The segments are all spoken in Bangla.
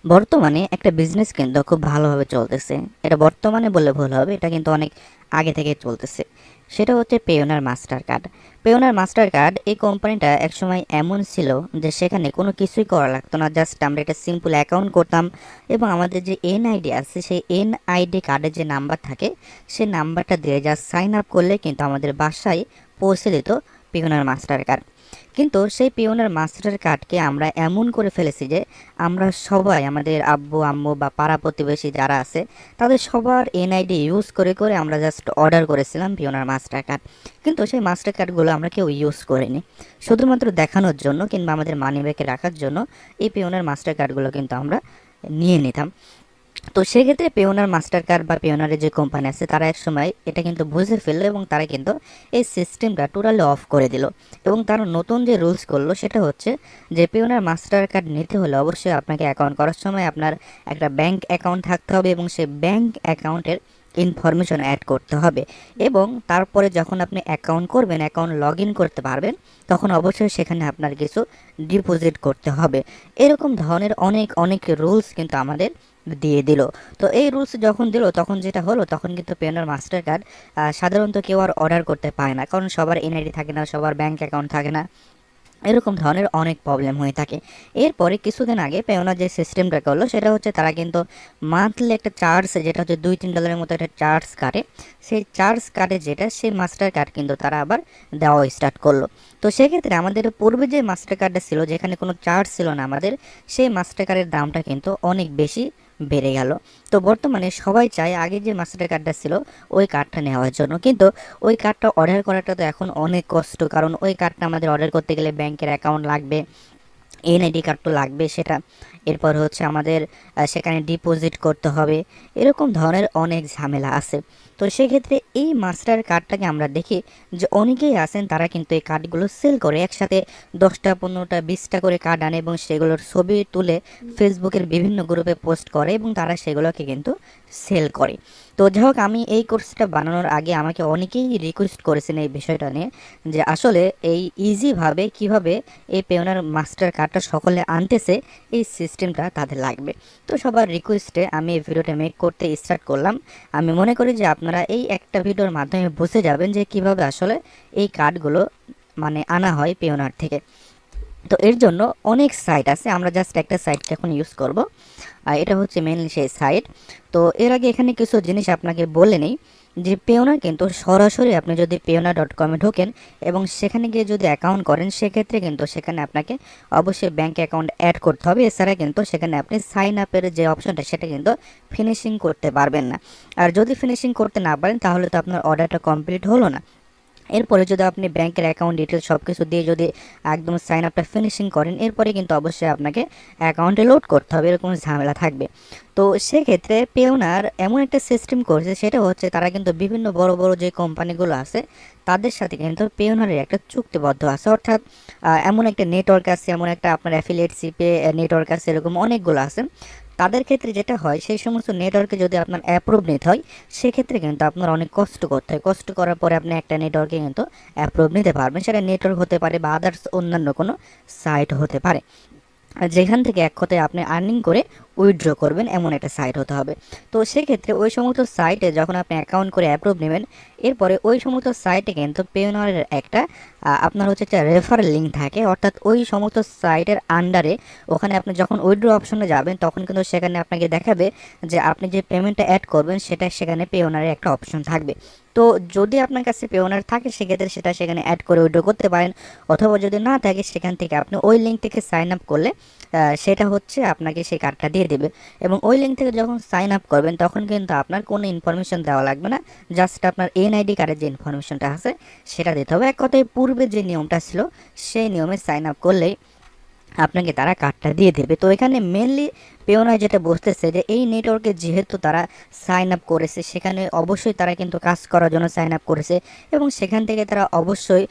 বর্তমানে একটা বিজনেস কিন্তু খুব ভালোভাবে চলতেছে। এটা বর্তমানে বললে ভুল হবে, এটা কিন্তু অনেক আগে থেকে চলতেছে। সেটা হচ্ছে Payoneer master card. Payoneer master card এই কোম্পানিটা একসময় এমন ছিল যে সেখানে কোনো কিছুই করা লাগতো না, জাস্ট আমরা একটা সিম্পল অ্যাকাউন্ট করতাম এবং আমাদের যে এনআইডি আছে সেই এনআইডি কার্ডের যে নাম্বার থাকে সেই নাম্বারটা দিয়ে জাস্ট সাইন আপ করলে কিন্তু আমাদের বাসায় পৌঁছে দিত পেওনার মাস্টার কার্ড। কিন্তু সেই পিওনের মাস্টার কার্ডকে আমরা এমন করে ফেলেছি যে আমরা সবাই আমাদের আব্বু আম্মু বা পাড়া প্রতিবেশী যারা আছে তাদের সবার এনআইডি ইউজ করে করে আমরা জাস্ট অর্ডার করেছিলাম পিওনার মাস্টার কার্ড। কিন্তু সেই মাস্টার কার্ডগুলো আমরা কেউ ইউজ করিনি, শুধুমাত্র দেখানোর জন্য কিংবা আমাদের মানি ব্যাগে রাখার জন্য এই পিওনার মাস্টার কার্ডগুলো কিন্তু আমরা নিয়ে নিতাম। তো সেক্ষেত্রে পেওনার মাস্টার কার্ড বা পেওনারের যে কোম্পানি আছে তারা এক সময় এটা কিন্তু বুঝে ফেললো এবং তারা কিন্তু এই সিস্টেমটা টোটালি অফ করে দিল। এবং তারা নতুন যে রুলস করলো সেটা হচ্ছে যে পেওনার মাস্টার কার্ড নিতে হলে অবশ্যই আপনাকে অ্যাকাউন্ট করার সময় আপনার একটা ব্যাংক অ্যাকাউন্ট থাকতে হবে এবং সেই ব্যাংক অ্যাকাউন্টের ইনফরমেশন অ্যাড করতে হবে। এবং তারপরে যখন আপনি অ্যাকাউন্ট করবেন, অ্যাকাউন্ট লগ ইন করতে পারবেন, তখন অবশ্যই সেখানে আপনার কিছু ডিপোজিট করতে হবে। এরকম ধরনের অনেক অনেক রুলস কিন্তু আমাদের দিয়ে দিল। তো এই রুলস যখন দিল তখন যেটা হলো, তখন কিন্তু পেওনার মাস্টার কার্ড সাধারণত কেউ আর অর্ডার করতে পারে না, কারণ সবার এনআইডি থাকে না, সবার ব্যাংক অ্যাকাউন্ট থাকে না, এরকম ধরনের অনেক প্রবলেম হয়ে থাকে। এরপরে কিছুদিন আগে পেওনা যে সিস্টেমটা করলো সেটা হচ্ছে তারা কিন্তু মান্থলি একটা চার্জ, যেটা হচ্ছে $2-3 মতো একটা চার্জ কাটে, সেই চার্জ কাটে যেটা সেই মাস্টার কার্ড কিন্তু তারা আবার দেওয়া স্টার্ট করলো। তো সেক্ষেত্রে আমাদের পূর্বে যে মাস্টার কার্ডটা ছিল যেখানে কোনো চার্জ ছিল না আমাদের, সেই মাস্টার কার্ডের দামটা কিন্তু অনেক বেশি বেড়ে গেল। তো বর্তমানে সবাই চায় আগে যে মাস্টার কার্ডটা ছিল ওই কার্ডটা নেওয়ার জন্য, কিন্তু ওই কার্ডটা অর্ডার করাটা তো এখন অনেক কষ্ট, কারণ ওই কার্ডটা আমাদের অর্ডার করতে গেলে ব্যাংকের অ্যাকাউন্ট লাগবে, এনআইডি কার্ড তো লাগবে সেটা, এরপর হচ্ছে আমাদের সেখানে ডিপোজিট করতে হবে, এরকম ধরনের অনেক ঝামেলা আছে। তো সেক্ষেত্রে এই মাস্টার কার্ডটাকে আমরা দেখি যে অনেকেই আছেন তারা কিন্তু এই কার্ডগুলো সেল করে, একসাথে 10টা 15টা 20টা করে কার্ড আনে এবং সেগুলোর ছবি তুলে ফেসবুকের বিভিন্ন গ্রুপে পোস্ট করে এবং তারা সেগুলোকে কিন্তু সেল করে। তো যাই হোক, আমি এই কোর্সটা বানানোর আগে আমাকে অনেকেই রিকোয়েস্ট করেছেন এই বিষয়টা নিয়ে যে আসলে এই ইজিভাবে কিভাবে এই পেওনার মাস্টার কার্ডটা সকলে আনতেছে এই সিস্টেমটা তাদের লাগবে। তো সবার রিকোয়েস্টে আমি এই ভিডিওটা মেক করতে স্টার্ট করলাম। আমি মনে করি যে আপনারা এই একটা ভিডিওর মাধ্যমে বুঝে যাবেন যে কিভাবে আসলে এই কার্ডগুলো মানে আনা হয় পেওনার থেকে। তো এর জন্য অনেক সাইট আছে, আমরা জাস্ট একটা সাইটকে এখন ইউজ করব, আর এটা হচ্ছে মেনলি সেই সাইট। তো এর আগে এখানে কিছু জিনিস আপনাকে বলে নেই যে পেওনা কিন্তু সরাসরি আপনি যদি পেওনা.com-এ ঢোকেন এবং সেখানে গিয়ে যদি অ্যাকাউন্ট করেন সেক্ষেত্রে কিন্তু সেখানে আপনাকে অবশ্যই ব্যাঙ্ক অ্যাকাউন্ট অ্যাড করতে হবে, এছাড়া কিন্তু সেখানে আপনি সাইন আপের যে অপশনটা সেটা কিন্তু ফিনিশিং করতে পারবেন না। আর যদি ফিনিশিং করতে না পারেন তাহলে তো আপনার অর্ডারটা কমপ্লিট হলো না। এরপরে যদি আপনি ব্যাংকের অ্যাকাউন্ট ডিটেলস সব কিছু দিয়ে যদি একদম সাইন আপটা ফিনিশিং করেন, এরপরে কিন্তু অবশ্যই আপনাকে অ্যাকাউন্টে লোড করতে হবে, এরকম ঝামেলা থাকবে। তো সেক্ষেত্রে পেওনার এমন একটা সিস্টেম করছে, সেটা হচ্ছে তারা কিন্তু বিভিন্ন বড় বড় যে কোম্পানিগুলো আছে তাদের সাথে কিন্তু পেওনারের একটা চুক্তিবদ্ধ আছে, অর্থাৎ এমন একটা নেটওয়ার্ক আছে, এমন একটা আপনার অ্যাফিলিয়েটশিপে নেটওয়ার্ক আছে, এরকম অনেকগুলো আছে। তাদের ক্ষেত্রে যেটা হয় সেই সমস্ত নেটওয়ার্কে যদি আপনার অ্যাপ্রুভ নিতে হয় সেক্ষেত্রে কিন্তু আপনার অনেক কষ্ট করতে হয়, কষ্ট করার পরে আপনি একটা নেটওয়ার্কে কিন্তু অ্যাপ্রুভ নিতে পারবেন, সেটা নেটওয়ার্ক হতে পারে বা আদার্স অন্যান্য কোনো সাইট হতে পারে, যেখান থেকে এক কথায় আপনি আর্নিং করে উইথড্র করবেন এমন একটা সাইট হতে হবে। তো সেক্ষেত্রে ওই সমস্ত সাইটে যখন আপনি অ্যাকাউন্ট করে অ্যাপ্রুভ নেবেন, এরপরে ওই সমস্ত সাইটে কিন্তু পেওনারের একটা আপনার হচ্ছে একটা রেফারেল লিঙ্ক থাকে, অর্থাৎ ওই সমস্ত সাইটের আন্ডারে ওখানে আপনি যখন উইথড্র অপশনে যাবেন তখন কিন্তু সেখানে আপনাকে দেখাবে যে আপনি যে পেমেন্টটা অ্যাড করবেন সেটা সেখানে পেওনারের একটা অপশন থাকবে। তো যদি আপনার কাছে পেওনার থাকে সেক্ষেত্রে সেটা সেখানে অ্যাড করে উইথড্র করতে পারেন, অথবা যদি না থাকে সেখান থেকে আপনি ওই লিঙ্ক থেকে সাইন আপ করলে সেটা হচ্ছে আপনাকে সেই কার্ডটা দিয়ে দেবে। এবং ওই লিঙ্ক থেকে যখন সাইন আপ করবেন তখন কিন্তু আপনার কোনো ইনফরমেশন দেওয়া লাগবে না, জাস্ট আপনার এনআইডি কার্ডের যে ইনফরমেশনটা আছে সেটা দিতে হবে। এক কথায় পূর্বে যে নিয়মটা ছিল সেই নিয়মে সাইন আপ করলেই আপনাকে তারা কার্ডটা দিয়ে দেবে। তো এখানে মেনলি পেওনা যেটা বুঝতেছে যে এই নেটওয়ার্কে যেহেতু তারা সাইন আপ করেছে সেখানে অবশ্যই তারা কিন্তু কাজ করার জন্য সাইন আপ করেছে এবং সেখান থেকে তারা অবশ্যই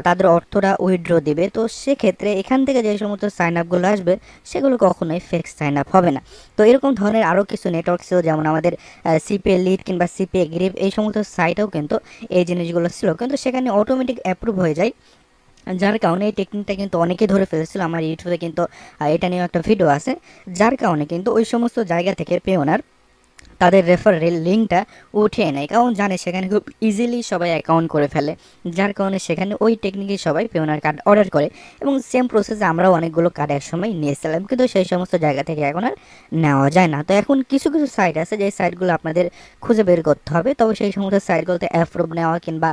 তাদের অর্থটা উইথড্র দেবে। তো সেক্ষেত্রে এখান থেকে যে সমস্ত সাইন আপগুলো আসবে সেগুলো কখনোই ফেক সাইন আপ হবে না। তো এরকম ধরনের আরও কিছু নেটওয়ার্ক ছিল, যেমন আমাদের সিপিএ লিড কিংবা সিপিএ গ্রিপ, এই সমস্ত সাইটেও কিন্তু এই জিনিসগুলো ছিল, কিন্তু সেখানে অটোমেটিক অ্যাপ্রুভ হয়ে যায় যার কারণে এই টেকনিকটা কিন্তু অনেকেই ধরে ফেলেছিল। আমার ইউটিউবে কিন্তু এটা নিয়ে একটা ভিডিও আছে, যার কারণে কিন্তু ওই সমস্ত জায়গা থেকে পেওনার তাদের রেফারেল লিঙ্কটা উঠিয়ে নেয়, কারণ জানে সেখানে খুব ইজিলি সবাই অ্যাকাউন্ট করে ফেলে। যার কারণে সেখানে ওই টেকনিকে সবাই পেওনার কার্ড অর্ডার করে, এবং সেম প্রসেসে আমরাও অনেকগুলো কার্ড একসময় নিয়েছিলাম, কিন্তু সেই সমস্ত জায়গা থেকে এখন আর নেওয়া যায় না। তো এখন কিছু কিছু সাইট আছে যে সাইটগুলো আপনাদের খুঁজে বের করতে হবে, তবে সেই সমস্ত সাইটগুলোতে অ্যাপ্রুভ নেওয়া কিংবা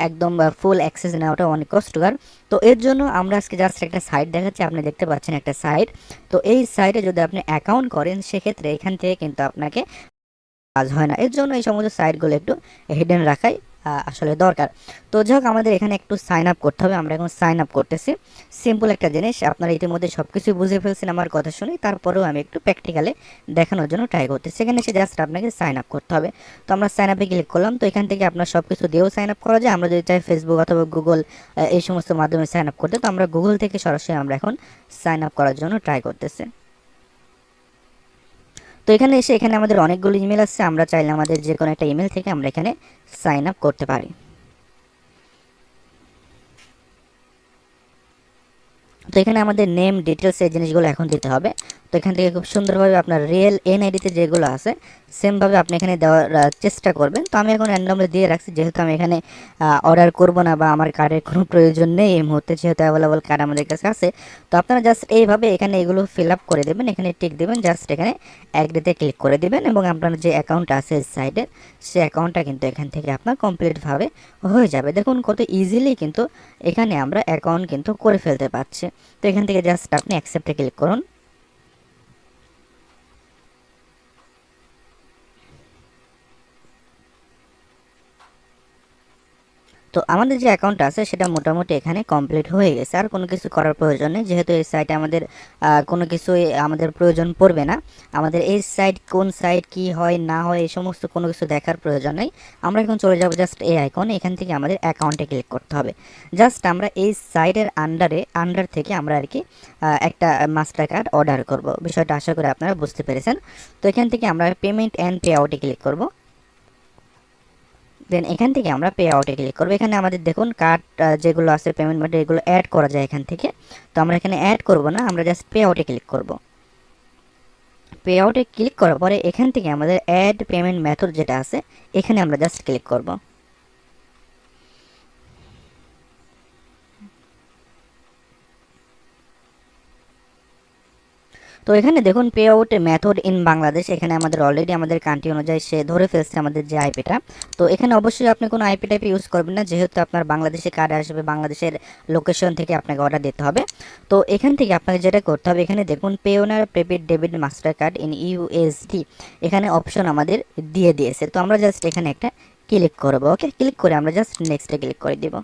একদম ফুল অ্যাক্সেস নেওয়াটা অনেক কষ্টকর। তো এর জন্য আমরা আজকে জাস্ট একটা সাইট দেখাচ্ছি, আপনি দেখতে পাচ্ছেন একটা সাইট। তো এই সাইটে যদি আপনি অ্যাকাউন্ট করেন সেক্ষেত্রে এখান থেকে কিন্তু আপনাকে কাজ হয় না। এর জন্য এই সমস্ত সাইটগুলো একটু হিডেন রাখাই আসলে দরকার। তো যাই হোক, আমাদের এখানে একটু সাইন আপ করতে হবে। আমরা এখন সাইন আপ করতেছি। সিম্পল একটা জিনিস, আপনারা ইতিমধ্যে সব কিছুই বুঝে ফেলছেন আমার কথা শুনে, তারপরেও আমি একটু প্র্যাকটিক্যালে দেখানোর জন্য ট্রাই করতেছি। এখানে এসে জাস্ট আপনাকে সাইন আপ করতে হবে। তো আমরা সাইন আপে ক্লিক করলাম। তো এখান থেকে আপনার সব কিছু দিয়েও সাইন আপ করা যায়। আমরা যদি চাই ফেসবুক অথবা গুগল এই সমস্ত মাধ্যমে সাইন আপ করতে, তো আমরা গুগল থেকে সরাসরি আমরা এখন সাইন আপ করার জন্য ট্রাই করতেছি। তো এখানে এসে এখানে আমাদের অনেকগুলো ইমেল আছে, আমরা চাইলে আমাদের যে কোনো একটা ইমেল থেকে আমরা এখানে সাইন আপ করতে পারি। তো এখানে আমাদের নেম ডিটেলস এই জিনিসগুলো এখন দিতে হবে। তো এখান থেকে খুব সুন্দরভাবে আপনার রিয়েল এনআইডিতে যেগুলো আছে সেমভাবে আপনি এখানে দেওয়ার চেষ্টা করবেন। তো আমি এখন র্যান্ডমলি দিয়ে রাখছি, যেহেতু আমি এখানে অর্ডার করব না বা আমার কার্ডের কোনো প্রয়োজন নেই এই মুহূর্তে, যেহেতু অ্যাভেলেবল কার্ড আমাদের কাছে আছে। তো আপনারা জাস্ট এইভাবে এখানে এগুলো ফিল আপ করে দেবেন, এখানে টিক দেবেন, জাস্ট এখানে অ্যাগ্রিতে ক্লিক করে দেবেন, এবং আপনার যে অ্যাকাউন্ট আছে সাইডে সেই অ্যাকাউন্টটা কিন্তু এখান থেকে আপনার কমপ্লিটভাবে হয়ে যাবে। দেখুন কত ইজিলি কিন্তু এখানে আমরা অ্যাকাউন্ট কিন্তু করে ফেলতে পারছি। তো এখান থেকে জাস্ট আপনি অ্যাকসেপ্টে ক্লিক করুন। তো আমাদের যে অ্যাকাউন্ট আছে সেটা মোটামুটি এখানে কমপ্লিট হয়ে গেছে, আর কোনো কিছু করার প্রয়োজন নেই, যেহেতু এই সাইটে আমাদের কোনো কিছুই আমাদের প্রয়োজন পড়বে না। আমাদের এই সাইট কোন সাইট কি হয় না হয় এই সমস্ত কোনো কিছু দেখার প্রয়োজন নেই। আমরা এখন চলে যাব জাস্ট এই আইকনে, এখান থেকে আমাদের অ্যাকাউন্টে ক্লিক করতে হবে। জাস্ট আমরা এই সাইটের আন্ডার থেকে আমরা আর কি একটা মাস্টার কার্ড অর্ডার করব। বিষয়টা আশা করি আপনারা বুঝতে পেরেছেন। তো এখান থেকে আমরা পেমেন্ট অ্যান্ড পে আউটে ক্লিক করব। দেন এখান থেকে আমরা পে আউটে ক্লিক করবো। এখানে আমাদের দেখুন কার্ড যেগুলো আছে পেমেন্ট মেথড এগুলো অ্যাড করা যায় এখান থেকে। তো আমরা এখানে অ্যাড করব না, আমরা জাস্ট পে আউটে ক্লিক করব। পে আউটে ক্লিক করার পরে এখান থেকে আমাদের অ্যাড পেমেন্ট মেথড যেটা আছে এখানে আমরা জাস্ট ক্লিক করব। তো এখানে দেখুন pay out method in Bangladesh, এখানে আমাদের অলরেডি আমাদের কান্ট্রি অনুযায়ী সে ধরে ফেলছে আমাদের যে আইপিটা। তো এখানে অবশ্যই আপনি কোনো আইপি টাইপে ইউজ করবেন না, যেহেতু আপনার বাংলাদেশে কার্ড আসবে, বাংলাদেশের লোকেশন থেকে আপনাকে অর্ডার দিতে হবে। তো এখান থেকে আপনাকে যেটা করতে হবে, এখানে দেখুন Payoneer prepaid debit master card in USD এখানে অপশন আমাদের দিয়ে দিয়েছে। তো আমরা জাস্ট এখানে একটা ক্লিক করবো। ওকে, ক্লিক করে আমরা জাস্ট নেক্সটে ক্লিক করে দিব।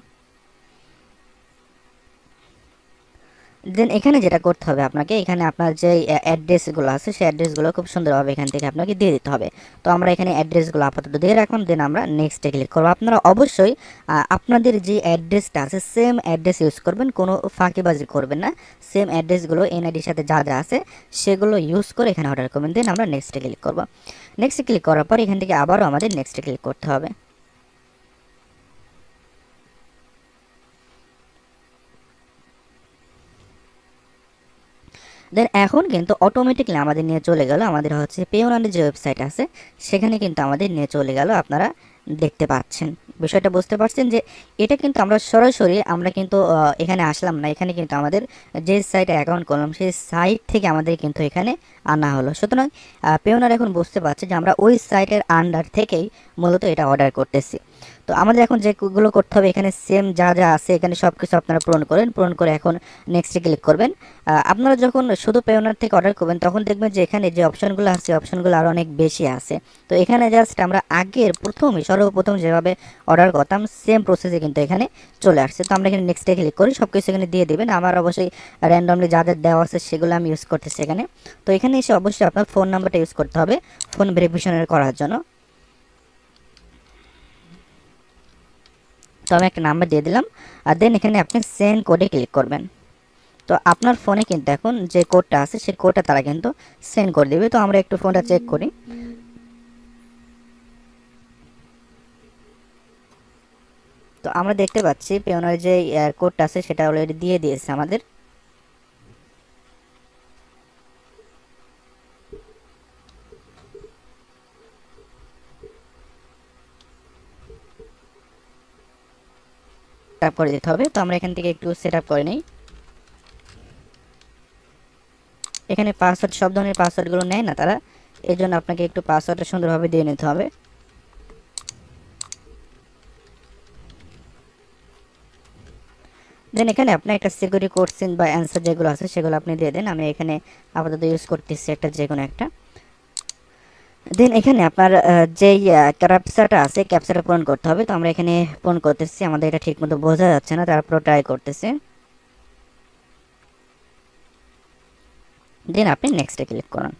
দেন এখানে যেটা করতে হবে আপনাকে, এখানে আপনার যে অ্যাড্রেসগুলো আছে সেই অ্যাড্রেসগুলো খুব সুন্দরভাবে এখান থেকে আপনাকে দিয়ে দিতে হবে। তো আমরা এখানে অ্যাড্রেসগুলো আপাতত দিয়ে রাখলাম, দেন আমরা নেক্সটে ক্লিক করবো। আপনারা অবশ্যই আপনাদের যে অ্যাড্রেসটা আছে সেম অ্যাড্রেস ইউজ করবেন, কোনো ফাঁকিবাজি করবেন না। সেম অ্যাড্রেসগুলো এনআইডির সাথে যা যা আছে সেগুলো ইউজ করে এখানে অর্ডার করবেন। দেন আমরা নেক্সটে ক্লিক করবো। নেক্সটে ক্লিক করার পর এখান থেকে আবারও আমাদের নেক্সটে ক্লিক করতে হবে। দেন এখন কিন্তু অটোমেটিকলি আমাদের নিয়ে চলে গেল আমাদের হচ্ছে পেওনারের যে ওয়েবসাইট আছে সেখানে কিন্তু আমাদের নিয়ে চলে গেল। আপনারা দেখতে পাচ্ছেন, বিষয়টা বুঝতে পারছেন যে এটা কিন্তু আমরা সরাসরি আমরা কিন্তু এখানে আসলাম না, এখানে কিন্তু আমাদের যে সাইটে অ্যাকাউন্ট করলাম সেই সাইট থেকে আমাদের কিন্তু এখানে আনা হলো। সুতরাং পেওনার এখন বুঝতে পারছে যে আমরা ওই সাইটের আন্ডার থেকেই মূলত এটা অর্ডার করতেছি। তো আমাদের এখন যেগুলো করতে হবে, এখানে সেম যা যা আছে এখানে সব কিছু আপনারা পূরণ করেন, পূরণ করে এখন নেক্সটে ক্লিক করবেন। আপনারা যখন শুধু পেওনার থেকে অর্ডার করবেন তখন দেখবেন যে এখানে যে অপশনগুলো আছে অপশনগুলো আরও অনেক বেশি আছে। তো এখানে জাস্ট আমরা আগের সর্বপ্রথম যেভাবে অর্ডার করতাম সেম প্রসেসে কিন্তু এখানে চলে আসছে। তো আমরা এখানে নেক্সটে ক্লিক করি, সব কিছু এখানে দিয়ে দেবেন। আমার অবশ্যই র্যান্ডমলি যা যা দেওয়া আছে সেগুলো আমি ইউজ করতেছি এখানে। তো এখানে এসে অবশ্যই আপনার ফোন নাম্বারটা ইউজ করতে হবে ফোন ভেরিফিকেশনের করার জন্য। তো আমি একটা নাম্বার দিয়ে দিলাম, আর দেন এখানে আপনি সেন্ড কোডে ক্লিক করবেন। তো আপনার ফোনে কিন্তু এখন যে কোডটা আছে সেই কোডটা তারা কিন্তু সেন্ড করে দেবে। তো আমরা একটু ফোনটা চেক করি। তো তো আমরা দেখতে পাচ্ছি পেওনার যে কোডটা আছে সেটা অলরেডি দিয়ে দিয়েছে আমাদের। করে দিতে হবে। তো আমরা এখান থেকে একটু সেট আপ করে নিই। এখানে পাসওয়ার্ড সব ধরনের পাসওয়ার্ডগুলো নেয় না তারা, এই জন্য আপনাকে একটু পাসওয়ার্ডটা সুন্দরভাবে দিয়ে নিতে হবে। দেন এখানে আপনি একটা সিকিউরিটি কোশ্চেন বা অ্যান্সার যেগুলো আছে সেগুলো আপনি দিয়ে দেন। আমি এখানে আপাতত ইউজ করতেছি একটা যে কোনো একটা। দেন এখানে আপনার যেই ক্যাপচাটা আছে ক্যাপচাটা পূরণ করতে হবে। তো আমরা এখানে পূরণ করতেছি, আমাদের এটা ঠিক মতো বোঝা যাচ্ছে না, তারপর ট্রাই করতেছি। দেন আপনি নেক্সটে ক্লিক করুন।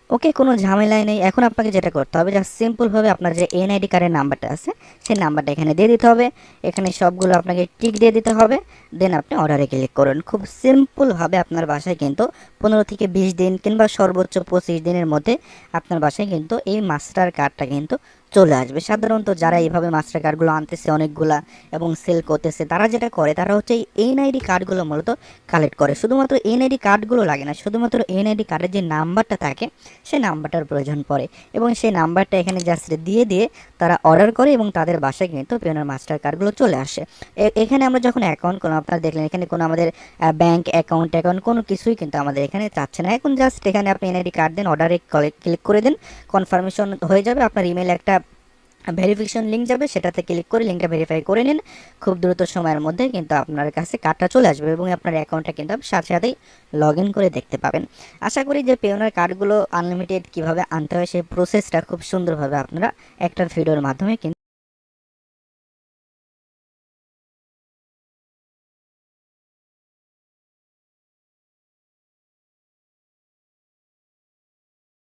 ওকে, কোনো ঝামেলাই নেই। এখন আপনাকে যেটা করতে হবে, জাস্ট সিম্পলভাবে আপনার যে এনআইডি কার্ডের নাম্বারটা আছে সেই নাম্বারটা এখানে দিয়ে দিতে হবে। এখানে সবগুলো আপনাকে টিক দিয়ে দিতে হবে। দেন আপনি অর্ডারে ক্লিক করুন। খুব সিম্পলভাবে আপনার বাসায় কিন্তু 15 থেকে 20 দিন কিংবা সর্বোচ্চ 25 দিনের মধ্যে আপনার বাসায় কিন্তু এই মাস্টার কার্ডটা কিন্তু চলে আসবে। সাধারণত যারা এইভাবে মাস্টার কার্ডগুলো আনতেছে অনেকগুলা এবং সেল করতেছে, তারা যেটা করে তারা হচ্ছে এই এনআইডি কার্ডগুলো মূলত কালেক্ট করে। শুধুমাত্র এনআইডি কার্ডগুলো লাগে না, শুধুমাত্র এনআইডি কার্ডের যে নাম্বারটা থাকে সেই নাম্বারটার প্রয়োজন পড়ে এবং সেই নাম্বারটা এখানে জাস্ট দিয়ে দিয়ে তারা অর্ডার করে এবং তাদের বাসায় কিন্তু পেওনার মাস্টার কার্ডগুলো চলে আসে। এখানে আমরা যখন অ্যাকাউন্ট কোনো আপনারা দেখলেন এখানে কোনো আমাদের ব্যাংক অ্যাকাউন্ট কোনো কিছুই কিন্তু আমাদের এখানে চাচ্ছে না। এখন জাস্ট এখানে আপনি এনআইডি কার্ড দেন, অর্ডারে ক্লিক করে দেন, কনফার্মেশন হয়ে যাবে। আপনার ইমেলে একটা ভেরিফিকেশন লিঙ্ক যাবে, সেটাতে ক্লিক করে লিঙ্কটা ভেরিফাই করে নিন। খুব দ্রুত সময়ের মধ্যে কিন্তু আপনার কাছে কার্ডটা চলে আসবে এবং আপনার অ্যাকাউন্টটা কিন্তু সাথে সাথেই লগ ইন করে দেখতে পাবেন। আশা করি যে পেওনার কার্ডগুলো আনলিমিটেড কীভাবে আনতে হয় সেই প্রসেসটা খুব সুন্দরভাবে আপনারা একটা ভিডিওর মাধ্যমে কিন্তু